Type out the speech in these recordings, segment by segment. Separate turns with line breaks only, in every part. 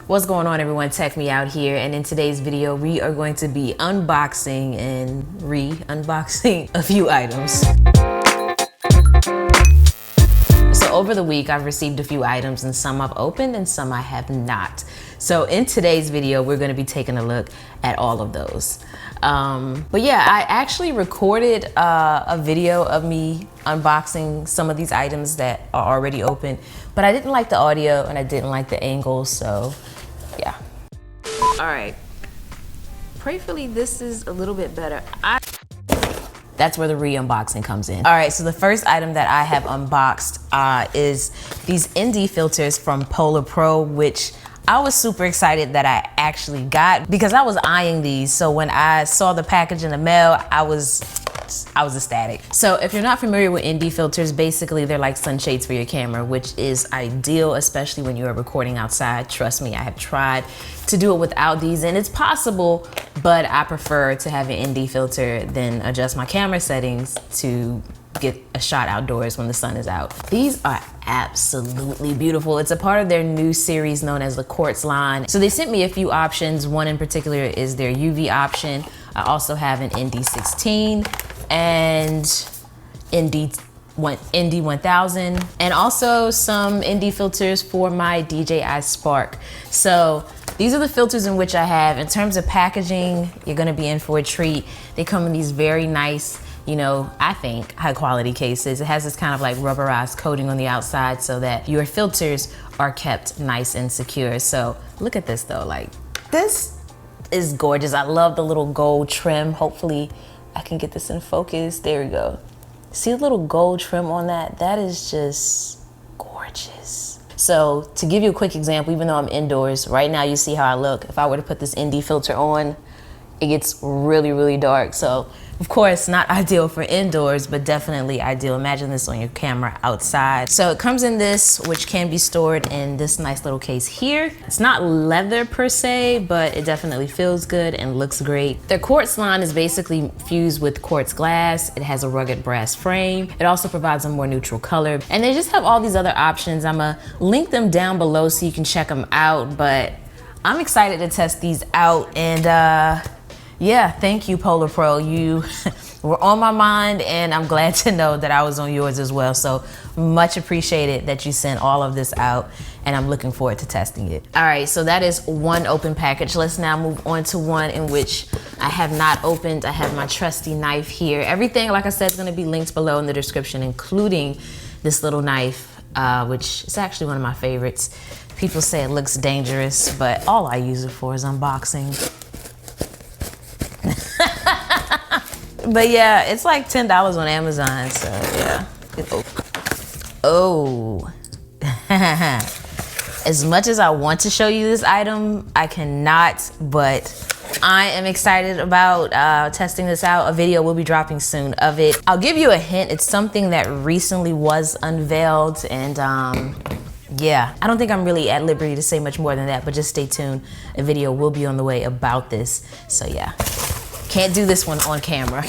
What's going on, everyone? Tech Me out here, and in today's video we are going to be unboxing and re-unboxing a few items. So over the week I've received a few items, and some I've opened and some I have not. So in today's video we're going to be taking a look at all of those. But yeah, I actually recorded a video of me unboxing some of these items that are already open, but I didn't like the audio and I didn't like the angle, so yeah. All right, prayerfully this is a little bit better. That's where the re-unboxing comes in. All right, so the first item that I have unboxed is these ND filters from Polar Pro, which I was super excited that I actually got because I was eyeing these. So when I saw the package in the mail, I was ecstatic. So if you're not familiar with ND filters, basically they're like sunshades for your camera, which is ideal, especially when you are recording outside. Trust me, I have tried to do it without these and it's possible, but I prefer to have an ND filter than adjust my camera settings to get a shot outdoors when the sun is out. These are absolutely beautiful. It's a part of their new series known as the Quartz line. So they sent me a few options. One in particular is their UV option. I also have an ND16 and ND1000, and also some ND filters for my DJI Spark. So these are the filters in which I have. In terms of packaging, you're gonna be in for a treat. They come in these very nice, you know, I think high quality cases. It has this kind of like rubberized coating on the outside so that your filters are kept nice and secure. So look at this though, like this is gorgeous. I love the little gold trim. Hopefully I can get this in focus. There we go. See the little gold trim on that? That is just gorgeous. So to give you a quick example, even though I'm indoors, right now you see how I look. If I were to put this ND filter on, it gets really, really dark. So of course, not ideal for indoors, but definitely ideal. Imagine this on your camera outside. So it comes in this, which can be stored in this nice little case here. It's not leather per se, but it definitely feels good and looks great. Their Quartz line is basically fused with quartz glass. It has a rugged brass frame. It also provides a more neutral color. And they just have all these other options. I'm gonna link them down below so you can check them out, but I'm excited to test these out. And yeah, thank you, Polar Pro. You were on my mind, and I'm glad to know that I was on yours as well. So much appreciated that you sent all of this out, and I'm looking forward to testing it. All right, so that is one open package. Let's now move on to one in which I have not opened. I have my trusty knife here. Everything, like I said, is gonna be linked below in the description, including this little knife, which is actually one of my favorites. People say it looks dangerous, but all I use it for is unboxing. But yeah, it's like $10 on Amazon, so yeah. Oh. As much as I want to show you this item, I cannot, but I am excited about testing this out. A video will be dropping soon of it. I'll give you a hint. It's something that recently was unveiled, and yeah, I don't think I'm really at liberty to say much more than that, but just stay tuned. A video will be on the way about this, so yeah. Can't do this one on camera.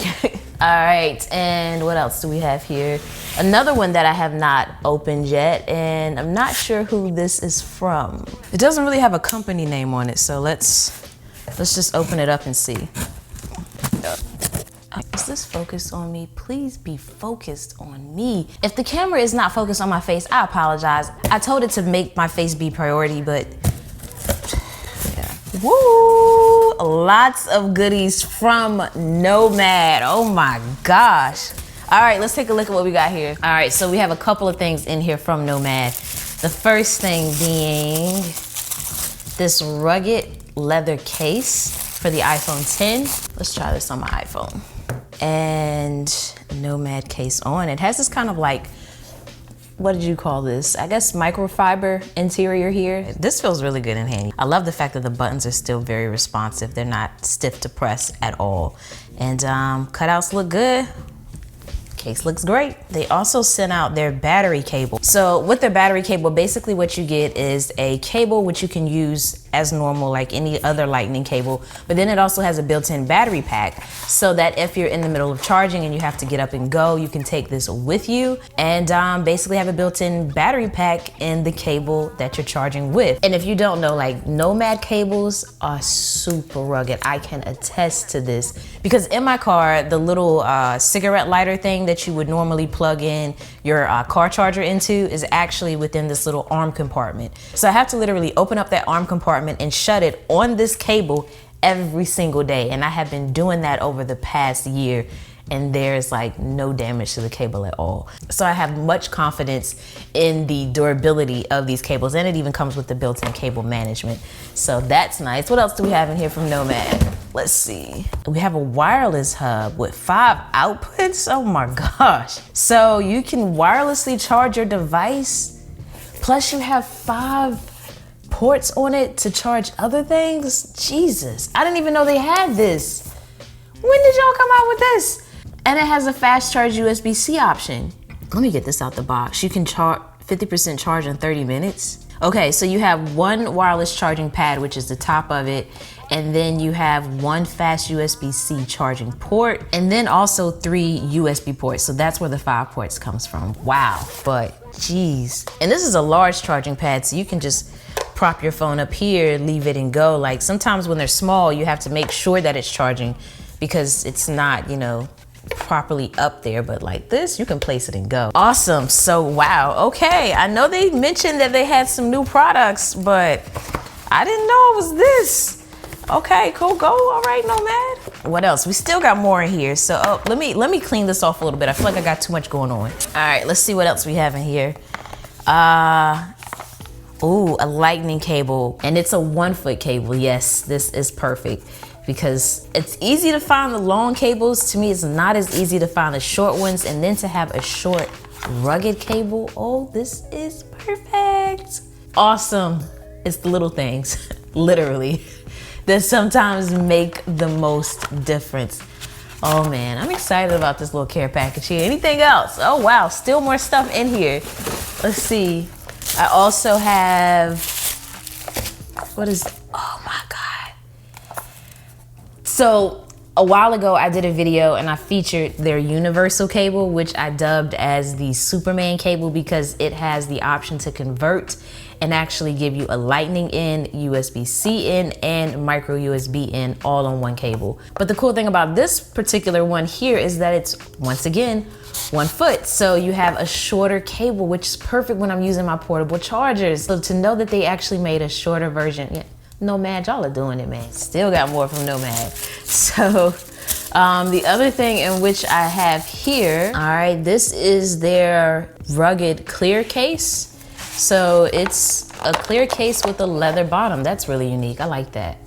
All right, and what else do we have here? Another one that I have not opened yet, and I'm not sure who this is from. It doesn't really have a company name on it, so let's just open it up and see. Is this focused on me? Please be focused on me. If the camera is not focused on my face, I apologize. I told it to make my face be priority, but yeah. Woo! Lots of goodies from Nomad. Oh my gosh. All right, let's take a look at what we got here. All right, so we have a couple of things in here from Nomad. The first thing being this rugged leather case for the iPhone 10. Let's try this on my iPhone. And Nomad case on. It has this kind of like, what did you call this? I guess microfiber interior here. This feels really good in hand. I love the fact that the buttons are still very responsive. They're not stiff to press at all. And cutouts look good. Case looks great. They also sent out their battery cable. So with their battery cable, basically what you get is a cable which you can use as normal, like any other lightning cable, but then it also has a built-in battery pack so that if you're in the middle of charging and you have to get up and go, you can take this with you and basically have a built-in battery pack in the cable that you're charging with. And if you don't know, like Nomad cables are super rugged. I can attest to this because in my car, the little cigarette lighter thing that you would normally plug in your car charger into is actually within this little arm compartment. So I have to literally open up that arm compartment and shut it on this cable every single day. And I have been doing that over the past year, and there's like no damage to the cable at all. So I have much confidence in the durability of these cables, and it even comes with the built-in cable management. So that's nice. What else do we have in here from Nomad? Let's see. We have a wireless hub with 5 outputs. Oh my gosh. So you can wirelessly charge your device, plus you have 5 ports on it to charge other things. Jesus, I didn't even know they had this. When did y'all come out with this? And it has a fast charge USB-C option. Let me get this out the box. You can charge 50% charge in 30 minutes. Okay, so you have 1 wireless charging pad, which is the top of it. And then you have 1 fast USB-C charging port, and then also 3 USB ports. So that's where the 5 ports comes from. Wow, but geez. And this is a large charging pad, so you can just prop your phone up here, leave it and go. Like sometimes when they're small, you have to make sure that it's charging because it's not, you know, properly up there, but like this, you can place it and go. Awesome. So wow, okay. I know they mentioned that they had some new products, but I didn't know it was this. Okay, cool, go. All right, Nomad. What else? We still got more in here. So let me clean this off a little bit. I feel like I got too much going on. All right, let's see what else we have in here. Ooh, a lightning cable, and it's a 1-foot cable. Yes, this is perfect because it's easy to find the long cables. To me, it's not as easy to find the short ones, and then to have a short, rugged cable. Oh, this is perfect. Awesome. It's the little things, literally, that sometimes make the most difference. Oh man, I'm excited about this little care package here. Anything else? Oh wow, still more stuff in here. Let's see. I also have, what is, oh my God. So a while ago, I did a video and I featured their universal cable, which I dubbed as the Superman cable because it has the option to convert and actually give you a lightning in, USB-C in, and micro USB in all on one cable. But the cool thing about this particular one here is that it's, once again, 1 foot. So you have a shorter cable, which is perfect when I'm using my portable chargers. So to know that they actually made a shorter version, yeah, Nomad, y'all are doing it, man. Still got more from Nomad. So the other thing in which I have here, all right, this is their rugged clear case. So it's a clear case with a leather bottom. That's really unique. I like that.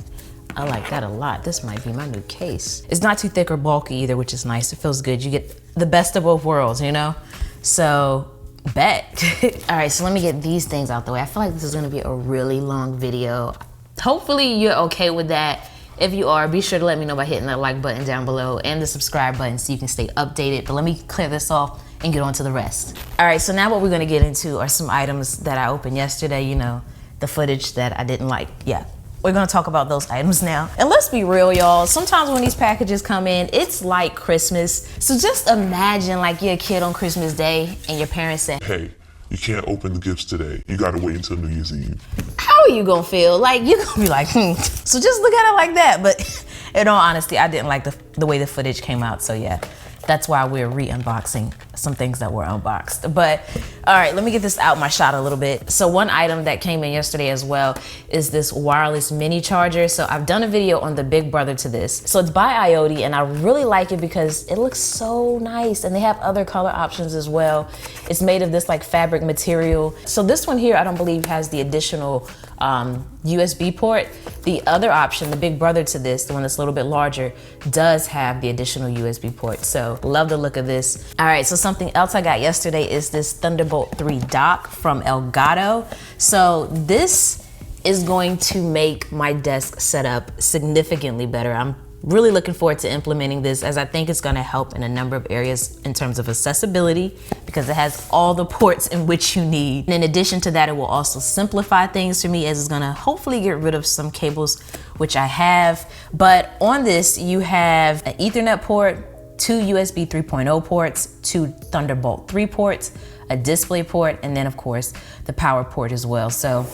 I like that a lot. This might be my new case. It's not too thick or bulky either, which is nice. It feels good. You get the best of both worlds, you know? So, bet. All right, so let me get these things out the way. I feel like this is gonna be a really long video. Hopefully you're okay with that. If you are, be sure to let me know by hitting that like button down below and the subscribe button so you can stay updated. But let me clear this off and get on to the rest. All right, so now what we're gonna get into are some items that I opened yesterday, you know, the footage that I didn't like. Yeah, we're gonna talk about those items now. And let's be real, y'all. Sometimes when these packages come in, it's like Christmas. So just imagine like you're a kid on Christmas Day and your parents say,
hey, you can't open the gifts today. You gotta wait until New Year's Eve.
How are you gonna feel? Like, you're gonna be like, So just look at it like that. But in all honesty, I didn't like the way the footage came out, so yeah. That's why we're re-unboxing some things that were unboxed. But all right, let me get this out my shot a little bit. So one item that came in yesterday as well is this wireless mini charger. So I've done a video on the big brother to this. So it's by IoT and I really like it because it looks so nice and they have other color options as well. It's made of this like fabric material. So this one here, I don't believe has the additional USB port. The other option, the big brother to this, the one that's a little bit larger, does have the additional USB port. So love the look of this. All right, so something else I got yesterday is this Thunderbolt 3 dock from Elgato. So this is going to make my desk setup significantly better. I'm Really looking forward to implementing this, as I think it's gonna help in a number of areas in terms of accessibility, because it has all the ports in which you need. And in addition to that, it will also simplify things for me, as it's gonna hopefully get rid of some cables, which I have. But on this, you have an Ethernet port, 2 USB 3.0 ports, 2 Thunderbolt 3 ports, a display port, and then of course the power port as well. So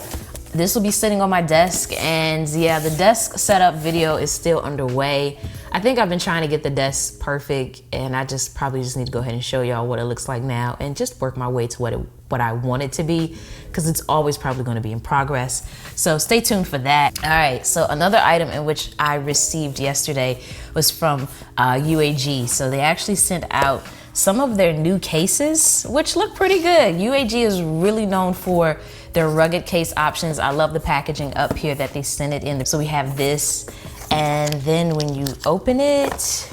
this will be sitting on my desk, and yeah, the desk setup video is still underway. I think I've been trying to get the desk perfect, and I probably just need to go ahead and show y'all what it looks like now and just work my way to what I want it to be, because it's always probably going to be in progress. So stay tuned for that. All right, so another item in which I received yesterday was from UAG. So they actually sent out some of their new cases, which look pretty good. UAG is really known for their rugged case options. I love the packaging up here that they sent it in. So we have this, and then when you open it,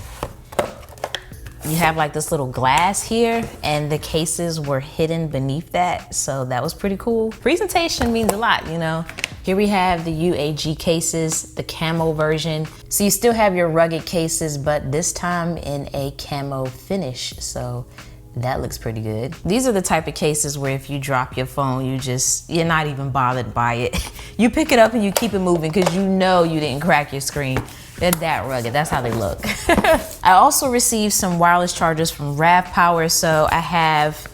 you have like this little glass here, and the cases were hidden beneath that. So that was pretty cool. Presentation means a lot, you know. Here we have the UAG cases, the camo version. So you still have your rugged cases, but this time in a camo finish. So that looks pretty good. These are the type of cases where if you drop your phone, you're not even bothered by it. You pick it up and you keep it moving, because you know you didn't crack your screen. They're that rugged, that's how they look. I also received some wireless chargers from RavPower. So I have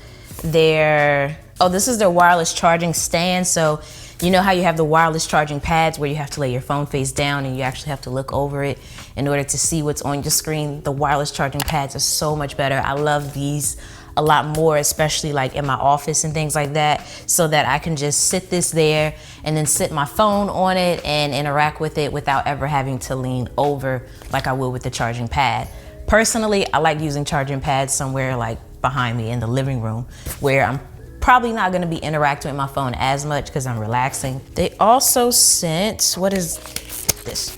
this is their wireless charging stand. So you know how you have the wireless charging pads where you have to lay your phone face down and you actually have to look over it in order to see what's on your screen? The wireless charging pads are so much better. I love these a lot more, especially like in my office and things like that, so that I can just sit this there and then sit my phone on it and interact with it without ever having to lean over like I would with the charging pad. Personally, I like using charging pads somewhere like behind me in the living room, where I'm probably not gonna be interacting with my phone as much because I'm relaxing. They also sent, what is this?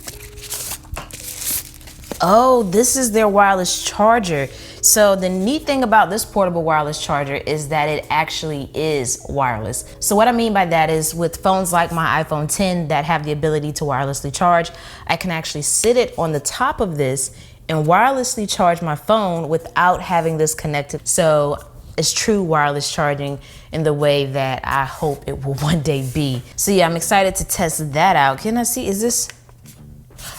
Oh, this is their wireless charger. So the neat thing about this portable wireless charger is that it actually is wireless. So what I mean by that is, with phones like my iPhone 10 that have the ability to wirelessly charge, I can actually sit it on the top of this and wirelessly charge my phone without having this connected. So it's true wireless charging in the way that I hope it will one day be. So yeah, I'm excited to test that out. Can I see, is this?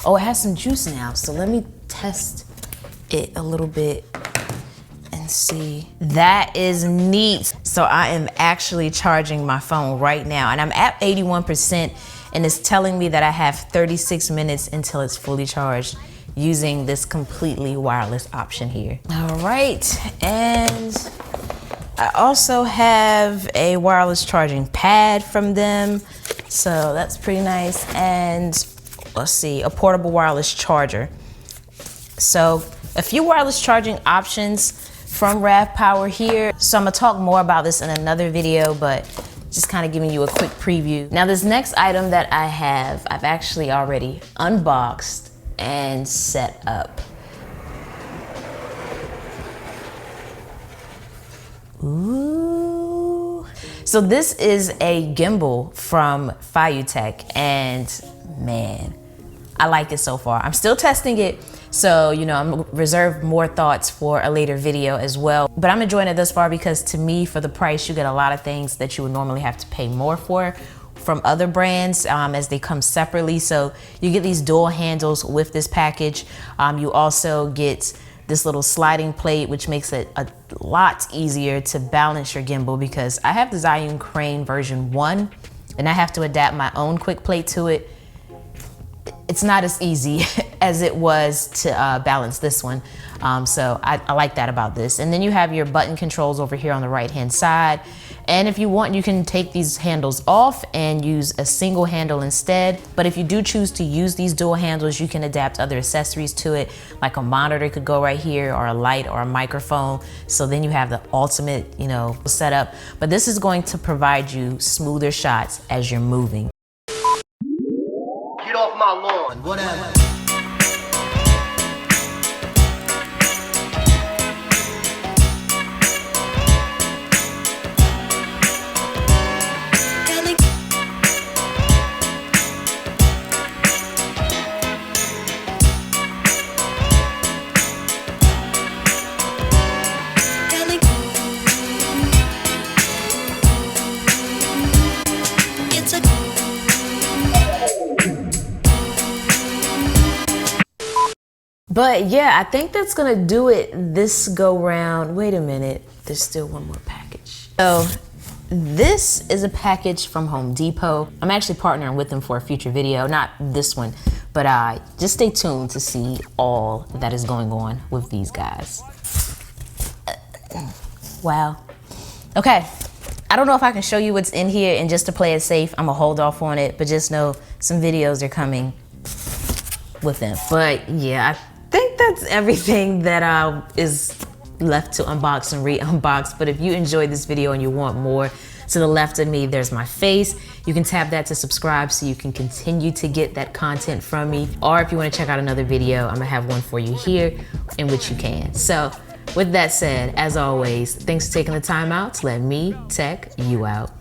Oh, it has some juice now. So let me test it a little bit and see. That is neat. So I am actually charging my phone right now, and I'm at 81%, and it's telling me that I have 36 minutes until it's fully charged using this completely wireless option here. All right, and I also have a wireless charging pad from them. So that's pretty nice. And let's see, a portable wireless charger. So a few wireless charging options from RavPower here. So I'm gonna talk more about this in another video, but just kind of giving you a quick preview. Now this next item that I have, I've actually already unboxed and set up. Ooh. So this is a gimbal from Feiyu Tech, and man, I like it so far. I'm still testing it, so you know, I'm reserve more thoughts for a later video as well. But I'm enjoying it thus far, because to me, for the price, you get a lot of things that you would normally have to pay more for from other brands as they come separately. So you get these dual handles with this package. You also get this little sliding plate, which makes it a lot easier to balance your gimbal, because I have the Zhiyun Crane version 1 and I have to adapt my own quick plate to it. It's not as easy as it was to balance this one. So I like that about this. And then you have your button controls over here on the right hand side. And if you want, you can take these handles off and use a single handle instead. But if you do choose to use these dual handles, you can adapt other accessories to it, like a monitor could go right here, or a light, or a microphone. So then you have the ultimate, you know, setup. But this is going to provide you smoother shots as you're moving.
Get off my lawn, whatever.
But yeah, I think that's gonna do it this go round. Wait a minute, there's still one more package. So this is a package from Home Depot. I'm actually partnering with them for a future video, not this one, but just stay tuned to see all that is going on with these guys. Wow. Okay, I don't know if I can show you what's in here, and just to play it safe, I'm gonna hold off on it, but just know some videos are coming with them. But yeah, I think that's everything that is left to unbox and re-unbox. But if you enjoyed this video and you want more, to the left of me, there's my face. You can tap that to subscribe so you can continue to get that content from me. Or if you wanna check out another video, I'm gonna have one for you here in which you can. So with that said, as always, thanks for taking the time out to let me tech you out.